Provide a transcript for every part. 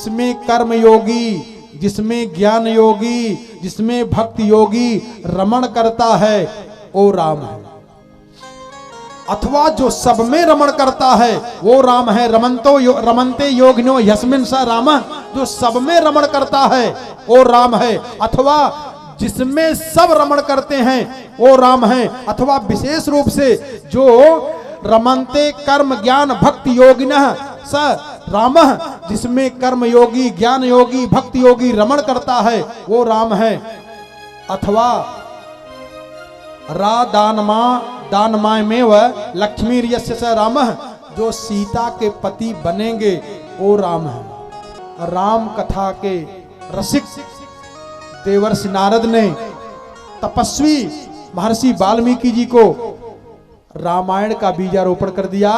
जिसमें कर्म योगी, जिसमें ज्ञान योगी, जिसमें भक्ति योगी रमण करता है वो राम है। अथवा जो सब में रमण करता है वो राम है। रमन्ते योगिनो यस्मिन् स रामः, जो सब में रमण करता है वो राम है। अथवा जिसमें सब रमण करते हैं वो राम है। अथवा विशेष रूप से जो रमन्ते कर्म ज्ञान भक्ति योगिनः स रामः, जिसमें कर्म योगी, ज्ञान योगी, भक्ति योगी रमण करता है वो राम है। अथवा दानमाय लक्ष्मी यस्य स रामः, जो सीता के पति बनेंगे वो राम है। राम कथा के रसिक देवर्षि नारद ने तपस्वी महर्षि वाल्मीकि जी को रामायण का बीजारोपण कर दिया।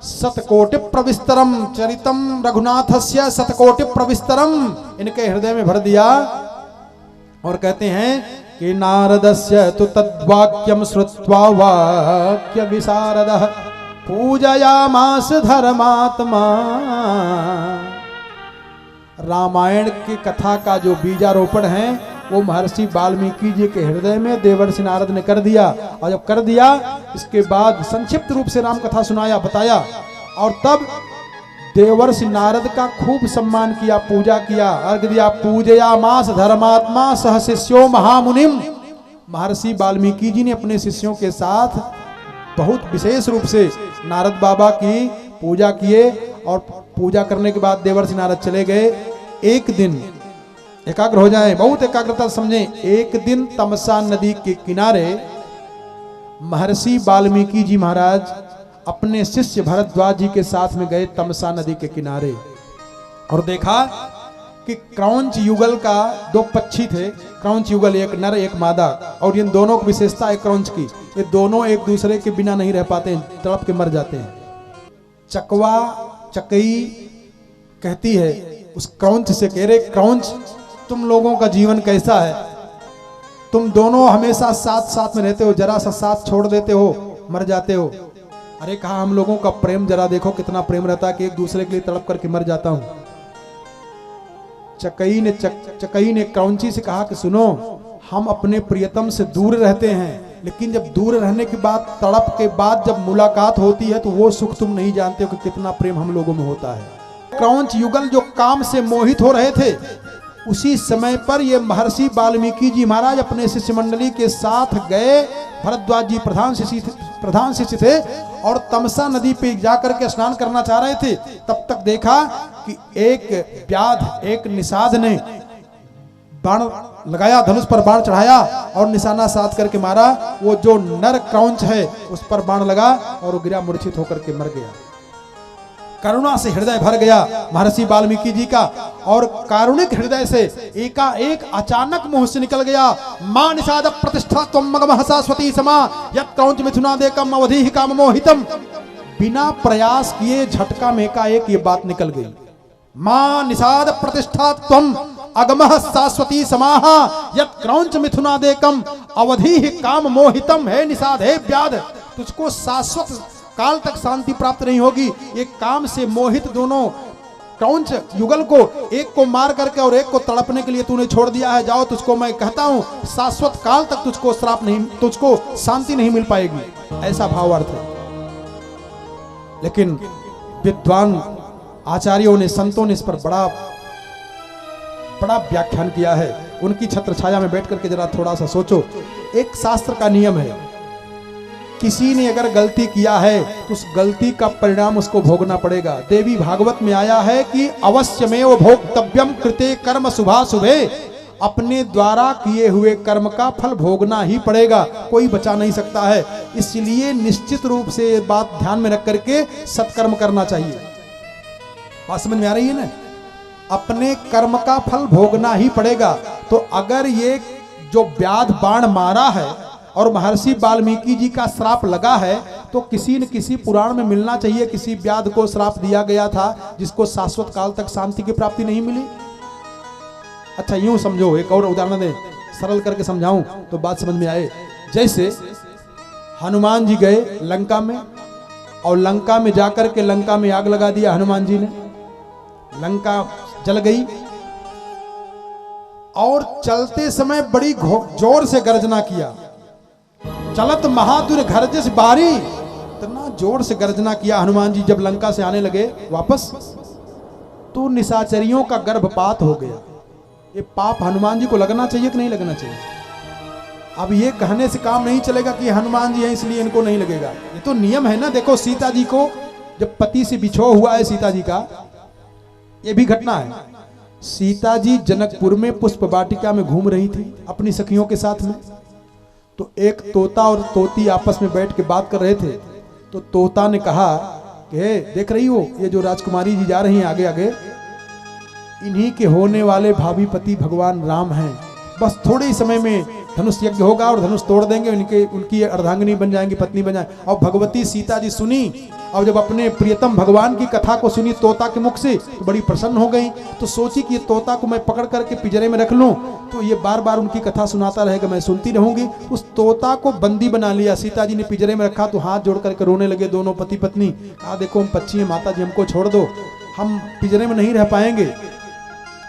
शतकोटि प्रविस्तरम चरितम रघुनाथस्य शतकोटि प्रविस्तरम इनके हृदय में भर दिया। और कहते हैं कि नारदस्य तु तद्वाक्यम श्रुत्वा वाक्य विशारदः पूजयामास धर्मात्मा। रामायण की कथा का जो बीजारोपण है वो महर्षि वाल्मीकि जी के हृदय में देवर्षि नारद ने कर दिया। और जब कर दिया इसके बाद संक्षिप्त रूप से राम कथा सुनाया, बताया। और तब देवर्षि नारद का खूब सम्मान किया, पूजा किया, अर्घ दिया। पूजयामास धर्मात्मा सह शिष्यो महामुनिम। महर्षि वाल्मीकि जी ने अपने शिष्यों के साथ बहुत विशेष रूप से नारद बाबा की पूजा किए। और पूजा करने के बाद देवर्षि नारद चले गए। एक दिन एकाग्र हो जाए, बहुत एकाग्रता समझे। एक दिन तमसा नदी के किनारे महर्षि वाल्मीकि जी महाराज अपने शिष्य भरद्वाज जी के साथ में गए तमसा नदी के किनारे। और देखा कि क्रौंच युगल का दो पक्षी थे। क्रौंच युगल, एक नर एक मादा। और इन दोनों की विशेषता है क्रौंच की, ये दोनों एक दूसरे के बिना नहीं रह पाते हैं, तड़प के मर जाते हैं। चकई कहती है उस क्रौंच से, कह रहे क्रौंच तुम लोगों का जीवन कैसा है? तुम दोनों हमेशा साथ साथ में रहते हो, जरा सा साथ छोड़ देते हो मर जाते हो। अरे कहा हम लोगों का प्रेम जरा देखो कितना प्रेम रहता है कि एक दूसरे के लिए तड़प करके मर जाता हूं। चकई ने क्रौंची से कहा कि सुनो, हम अपने प्रियतम से दूर रहते हैं, लेकिन जब दूर रहने के बाद, तड़प के बाद जब मुलाकात होती है तो वो सुख तुम नहीं जानते हो कि कितना प्रेम हम लोगों में होता है। क्रौंच युगल जो काम से मोहित हो रहे थे, उसी समय पर ये महर्षि वाल्मीकि जी महाराज अपने शिष्य मंडली के साथ गए। भरद्वाज जी प्रधान शिष्य थे और तमसा नदी पे जाकर के स्नान करना चाह रहे थे। तब तक देखा कि एक व्याध, एक निषाद ने बाण लगाया, धनुष पर बाण चढ़ाया और निशाना साध करके मारा। वो जो नर क्रौंच है उस पर बाण लगा और वो गिरा, मूर्छित होकर के मर गया। करुणा से हृदय भर गया महर्षि वाल्मीकि जी का। और कारुणिक हृदय से एकाएक अचानक मुंह से निकल गया, मां निषाद प्रतिष्ठा त्वं मगमः शाश्वती समा यत् क्रौंच मिथुनादेकम अवधीहि काम मोहितम। बिना प्रयास किए झटका में एकाएक ये बात निकल गई। मां निषाद प्रतिष्ठा त्वं अगमः शाश्वती समाः यत् क्रौंच मिथुनादेकम अवधीहि काम मोहितम। है निषाद, है व्याध, तुझको शाश्वत काल तक शांति प्राप्त नहीं होगी। एक काम से मोहित दोनों क्रौंच युगल को, एक को मार करके और एक को तड़पने के लिए तूने छोड़ दिया है। जाओ, तुझको मैं कहता हूं शाश्वत काल तक तुझको श्राप नहीं, तुझको शांति नहीं मिल पाएगी। ऐसा भावार्थ है। लेकिन विद्वान आचार्यों ने, संतों ने इस पर बड़ा बड़ा व्याख्यान किया है। उनकी छत्र छाया में बैठ करके जरा थोड़ा सा सोचो। एक शास्त्र का नियम है, किसी ने अगर गलती किया है तो उस गलती का परिणाम उसको भोगना पड़ेगा। देवी भागवत में आया है कि अवश्यमेव भोक्तव्यम कृते कर्म शुभाशुभे। अपने द्वारा किए हुए कर्म का फल भोगना ही पड़ेगा, कोई बचा नहीं सकता है। इसलिए निश्चित रूप से ये बात ध्यान में रख करके सत्कर्म करना चाहिए। बात समझ में आ रही है ना? अपने कर्म का फल भोगना ही पड़ेगा। तो अगर ये जो व्याध बाण मारा है और महर्षि वाल्मीकि जी का श्राप लगा है, तो किसी न किसी पुराण में मिलना चाहिए किसी व्याध को श्राप दिया गया था जिसको शाश्वत काल तक शांति की प्राप्ति नहीं मिली। अच्छा यूं समझो, एक और उदाहरण दे, सरल करके समझाऊं तो बात समझ में आए। जैसे हनुमान जी गए लंका में और लंका में जाकर के लंका में आग लगा दिया हनुमान जी ने। लंका जल गई। और चलते समय बड़ी जोर से गर्जना किया, चलत महादुर घरजस बारी, इतना जोर से गर्जना किया हनुमान जी जब लंका से आने लगे वापस, तो निशाचरियों का गर्भपात हो गया। ये पाप हनुमान जी को लगना चाहिए कि नहीं लगना चाहिए? अब ये कहने से काम नहीं चलेगा कि हनुमान जी हैं इसलिए इनको नहीं लगेगा, ये तो नियम है ना। देखो सीता जी को जब पति से बिछोह हुआ है सीता जी का, ये भी घटना है। सीता जी जनकपुर में पुष्प वाटिका में घूम रही थी अपनी सखियों के साथ में, तो एक तोता और तोती आपस में बैठ के बात कर रहे थे। तो तोता ने कहा कि हे देख रही हो ये जो राजकुमारी जी जा रही हैं आगे आगे, इन्हीं के होने वाले भावी पति भगवान राम हैं। बस थोड़े ही समय में धनुष यज्ञ होगा और धनुष तोड़ देंगे, उनकी अर्धांगिनी बन जाएंगी, पत्नी बन जाएंगी। और भगवती सीता जी सुनी, और जब अपने प्रियतम भगवान की कथा को सुनी तोता के मुख से तो बड़ी प्रसन्न हो गई। तो सोची कि ये तोता को मैं पकड़ करके पिंजरे में रख लूं तो ये बार बार उनकी कथा सुनाता रहेगा, मैं सुनती रहूंगी। उस तोता को बंदी बना लिया, सीता जी ने पिंजरे में रखा तो हाथ जोड़ करके रोने लगे दोनों पति पत्नी। कहा देखो हम पक्षी हैं माता जी, हमको छोड़ दो, हम पिंजरे में नहीं रह पाएंगे।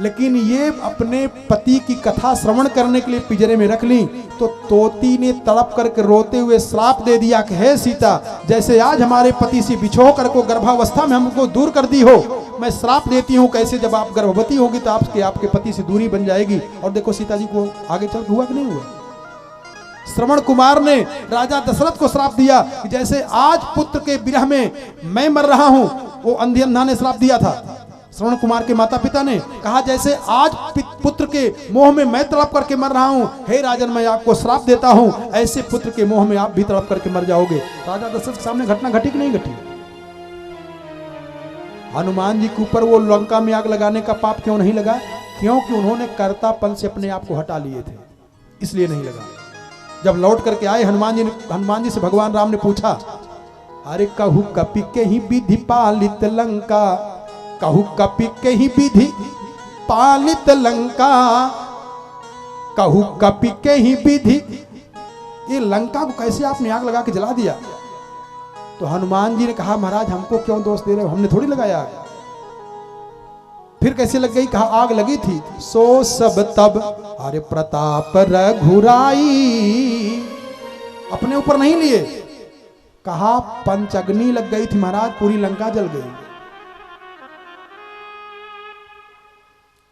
लेकिन ये अपने पति की कथा श्रवण करने के लिए पिंजरे में रख ली। तो तोती ने तड़प करके रोते हुए श्राप दे दिया कि हे सीता, जैसे आज हमारे पति से बिछो कर को गर्भावस्था में हमको दूर कर दी हो, मैं श्राप देती हूँ कैसे जब आप गर्भवती होगी तो आपके पति से दूरी बन जाएगी। और देखो सीता जी को आगे चल हुआ कि नहीं हुआ। श्रवण कुमार ने राजा दशरथ को श्राप दिया कि जैसे आज पुत्र के विरह में मैं मर रहा हूं, वो अंधी अंधा ने श्राप दिया था। श्रवण कुमार के माता पिता ने कहा जैसे आज पुत्र के मोह में मैं तड़प करके मर रहा हूं, हे राजन मैं आपको श्राप देता हूं, ऐसे पुत्र के मोह में आप भी तड़प करके मर जाओगे। राजा दशरथ के सामने घटना घटी कि नहीं घटी? हनुमान जी के ऊपर वो लंका में आग लगाने का पाप क्यों नहीं लगा? क्योंकि उन्होंने कर्तापन से अपने आप को हटा लिए थे, इसलिए नहीं लगा। जब लौट करके आए हनुमान जी से भगवान राम ने पूछा, अरे कहू कपि के ही विधि पालित लंका, कहू कपि के ही विधि पालित लंका, कहू कपि के ही विधि, ये लंका को कैसे आपने आग लगा के जला दिया? तो हनुमान जी ने कहा महाराज हमको क्यों दोष दे रहे हो, हमने थोड़ी लगाया आग। फिर कैसे लग गई? कहा आग लगी थी सो सब तब अरे प्रताप रघुराई, अपने ऊपर नहीं लिए। कहा पंचअग्नि लग गई थी महाराज, पूरी लंका जल गई।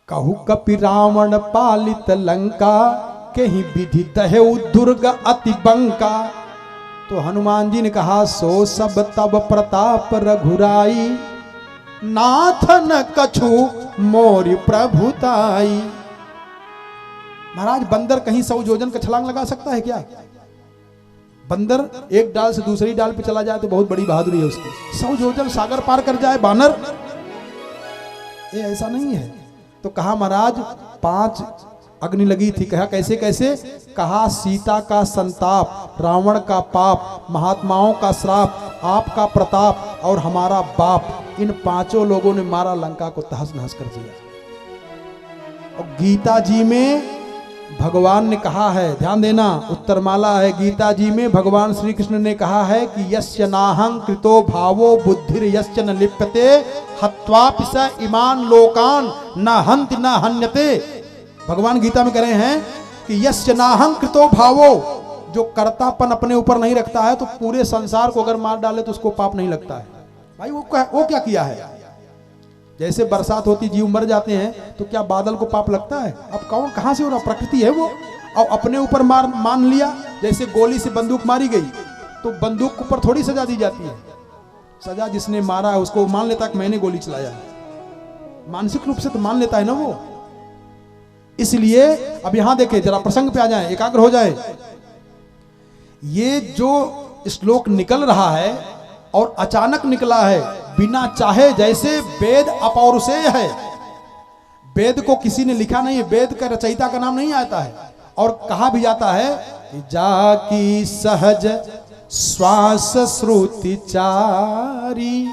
कहू कपि रावण पालित लंका, कहीं विधि दहेउ दुर्ग अति बंका। तो हनुमान जी ने कहा सो सब तब प्रताप रघुराई, नाथ न कछु मोरि प्रभुताई। महाराज बंदर कहीं 100 योजन का छलांग लगा सकता है क्या? बंदर एक डाल से दूसरी डाल पे चला जाए तो बहुत बड़ी बहादुरी है उसकी। 100 योजन सागर पार कर जाए बानर, ये ऐसा नहीं है। तो कहा महाराज 5 अग्नि लगी थी। कहा कैसे कैसे? कहा सीता का संताप, रावण का पाप, महात्माओं का श्राप, आपका प्रताप और हमारा बाप, इन 5 लोगों ने मारा लंका को तहस नहस कर दिया। और गीता जी में भगवान ने कहा है, ध्यान देना उत्तरमाला है, गीता जी में भगवान श्री कृष्ण ने कहा है कि यस्य नाहं कृतो भावो बुद्धिर यस्य न लिप्यते हत्वापि स इमान लोकान न हन्ति न हन्यते। भगवान गीता में कह रहे हैं कि यस्य नाहं कृतो भावो, जो कर्तापन अपने ऊपर नहीं रखता है तो पूरे संसार को अगर मार डाले तो उसको पाप नहीं लगता है। भाई वो क्या किया है? जैसे बरसात होती जीव मर जाते हैं तो क्या बादल को पाप लगता है? अब कौन कहां से हो रहा? प्रकृति है वो। और अपने ऊपर मान लिया, जैसे गोली से बंदूक मारी गई तो बंदूक के ऊपर थोड़ी सजा दी जाती है। सजा जिसने मारा है उसको मान लेता कि मैंने गोली चलाया, मानसिक रूप से तो मान लेता है ना वो। इसलिए अब यहां देखें, जरा प्रसंग पे आ जाए, एकाग्र हो जाए। ये जो श्लोक निकल रहा है और अचानक निकला है, बिना चाहे, जैसे वेद अपौरुषेय है। वेद को किसी ने लिखा नहीं है, वेद का रचयिता का नाम नहीं आता है। और कहा भी जाता है कि जाकी सहज श्वास श्रुति चारी।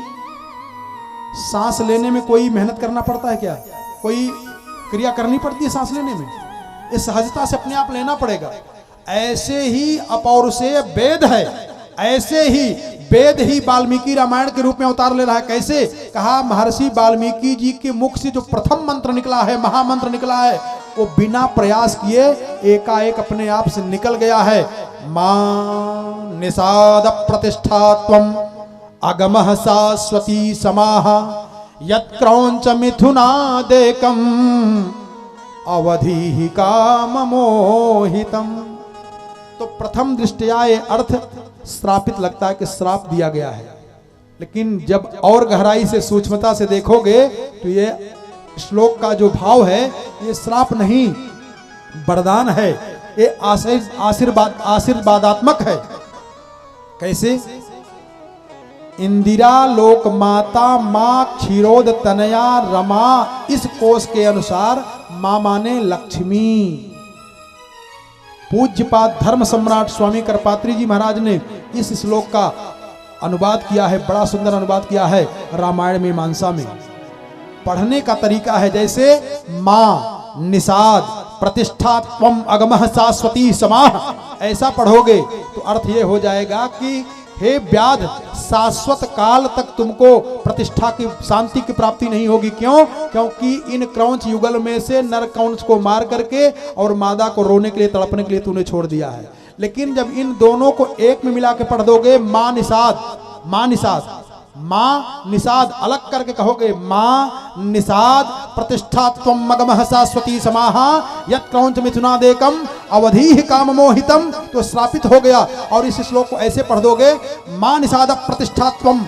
सांस लेने में कोई मेहनत करना पड़ता है क्या? कोई क्रिया करनी पड़ती है सांस लेने में? ये सहजता से अपने आप लेना पड़ेगा। ऐसे ही अपौरुषेय वेद है, ऐसे ही वेद ही वाल्मीकि रामायण के रूप में अवतार ले रहा है। कैसे? कहा महर्षि वाल्मीकि जी के मुख से जो प्रथम मंत्र निकला है, महामंत्र निकला है, वो बिना प्रयास किए एकाएक अपने आप से निकल गया है। मां निषाद प्रतिष्ठा त्वम अगमः शाश्वती समाह यत् क्रौंच मिथुनादेकम अवधि काम मोहितम। तो प्रथम दृष्टया ये अर्थ श्रापित लगता है कि श्राप दिया गया है, लेकिन जब और गहराई से सूक्ष्मता से देखोगे तो ये श्लोक का जो भाव है ये श्राप नहीं वरदान है, ये आशीर्वादात्मक है। कैसे? इंदिरा लोक माता मां क्षीरोद तनया रमा, इस कोश के अनुसार मां माने लक्ष्मी। पूज्यपाद धर्म सम्राट स्वामी करपात्री जी महाराज ने इस श्लोक का अनुवाद किया है, बड़ा सुंदर अनुवाद किया है रामायण मीमांसा में। पढ़ने का तरीका है जैसे मां निषाद प्रतिष्ठा त्वम अगमः शाश्वती समाह, ऐसा पढ़ोगे तो अर्थ ये हो जाएगा कि हे व्याध, शाश्वत काल तक तुमको प्रतिष्ठा की शांति की प्राप्ति नहीं होगी। क्यों? क्योंकि इन क्रौंच युगल में से नर क्रौंच को मार करके और मादा को रोने के लिए तड़पने के लिए तूने छोड़ दिया है। लेकिन जब इन दोनों को एक में मिला के पढ़ दोगे, मां निषाद, मां निषाद, मां निषाद अलग करके कहोगे, मां निषाद प्रतिष्ठा त्वम अगमः शाश्वती समाहा यत् क्रौंच मिथुनादेकम अवधि काम मोहितम, तो श्रापित हो गया। और इस श्लोक को ऐसे पढ़ दोगे, मां निषाद प्रतिष्ठा त्वम,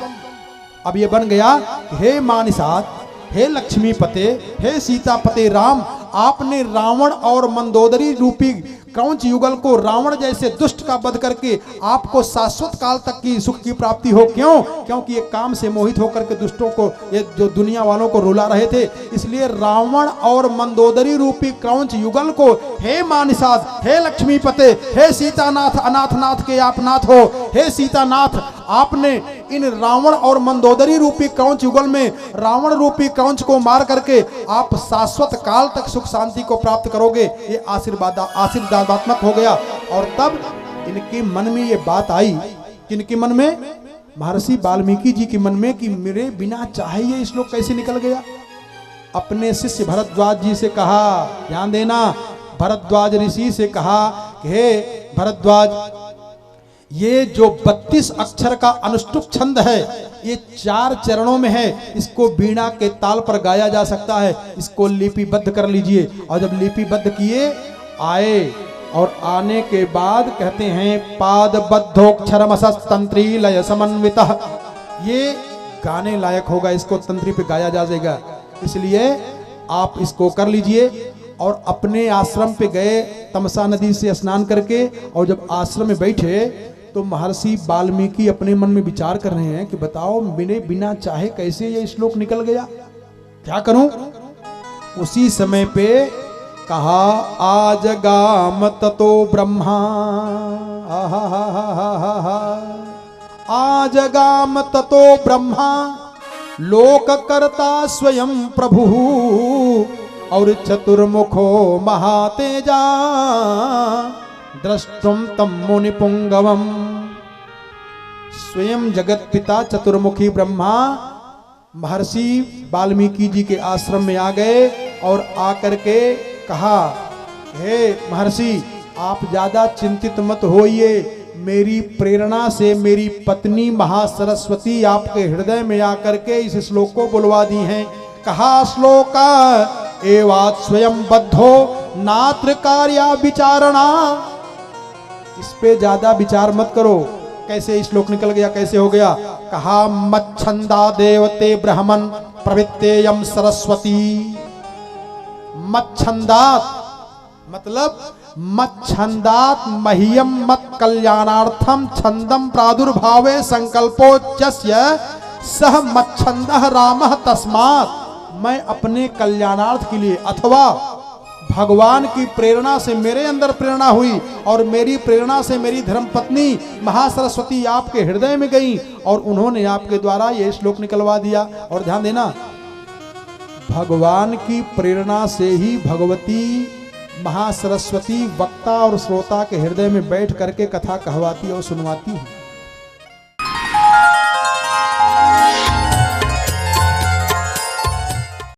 अब ये बन गया हे मां निषाद, हे लक्ष्मी पते, हे सीता पते राम, आपने रावण और मंदोदरी रूपी क्रौंच युगल को रावण जैसे दुष्ट का वध करके आपको शाश्वत काल तक की सुख की प्राप्ति हो। क्यों? क्योंकि ये काम से मोहित होकर के दुष्टों को, ये जो दुनिया वालों को रुला रहे थे, इसलिए रावण और मंदोदरी रूपी क्रौंच युगल को हे मां निषाद, हे लक्ष्मी पते, हे सीतानाथ, अनाथनाथ के आप नाथ हो, हे सीतानाथ, आपने इन रावण और मंदोदरी रूपी क्रौंच युगल में रावण रूपी क्रौंच को मार करके आप शाश्वत काल तक सुख शांति को प्राप्त करोगे। ये आशीर्वादात्मक हो गया। और तब इनके मन में ये बात आई, किनके मन में? महर्षि वाल्मीकि जी के मन में, कि मेरे बिना चाहे ये श्लोक कैसे निकल गया। अपने शिष्य भरद्वाज जी से कहा, ध्यान देना, भरद्वाज ऋषि से कहा कि हे भरद्वाज, ये जो 32 अक्षर का अनुष्टुप छंद है, ये 4 चरणों में है, इसको बीणा के ताल पर गाया जा सकता है, इसको लिपिबद्ध कर लीजिए। और जब लिपिबद्ध किए, आए, और आने के बाद कहते हैं पादबद्धोक्षरमसस्तंत्री लय समन्वितः, ये गाने लायक होगा, इसको तंत्री पे गाया जा जाएगा, इसलिए आप इसको कर लीजिए। और अपने आश्रम पे गए तमसा नदी से स्नान करके, और जब आश्रम में बैठे तो महर्षि वाल्मीकि अपने मन में विचार कर रहे हैं कि बताओ, मेरे बिना चाहे कैसे ये श्लोक निकल गया, क्या करूं। उसी समय पे कहा, आज गाम ततो ब्रह्मा, आज गाम ततो ब्रह्मा लोक करता स्वयं प्रभु, और चतुर्मुखो महातेजा द्रष्टुम तम मुनि पुंगवम। स्वयं जगत पिता चतुर्मुखी ब्रह्मा महर्षि वाल्मीकि जी के आश्रम में आ गए और आकर के कहा, हे महर्षि, आप ज्यादा चिंतित मत होइए, मेरी प्रेरणा से मेरी पत्नी महासरस्वती आपके हृदय में आकर के इस श्लोक को बुलवा दी हैं। कहा श्लोका एवात् स्वयं बद्धो नात्र कार्या विचारणा, इस पे ज्यादा विचार मत करो, कैसे श्लोक निकल गया, कैसे हो गया। कहा मच्छंदा देवते ब्राह्मण प्रवृत्तेयम सरस्वती, मच्छंदात मतलब मच्छंदात मह्यम मत कल्याणार्थम छंदम प्रादुर्भावे संकल्पोच्चस्य सह मच्छंदः रामः तस्मात्, मैं अपने कल्याणार्थ के लिए अथवा भगवान की प्रेरणा से मेरे अंदर प्रेरणा हुई और मेरी प्रेरणा से मेरी धर्मपत्नी महासरस्वती आपके हृदय में गई और उन्होंने आपके द्वारा ये श्लोक निकलवा दिया। और ध्यान देना, भगवान की प्रेरणा से ही भगवती महासरस्वती वक्ता और श्रोता के हृदय में बैठ करके कथा कहवाती और सुनवाती है।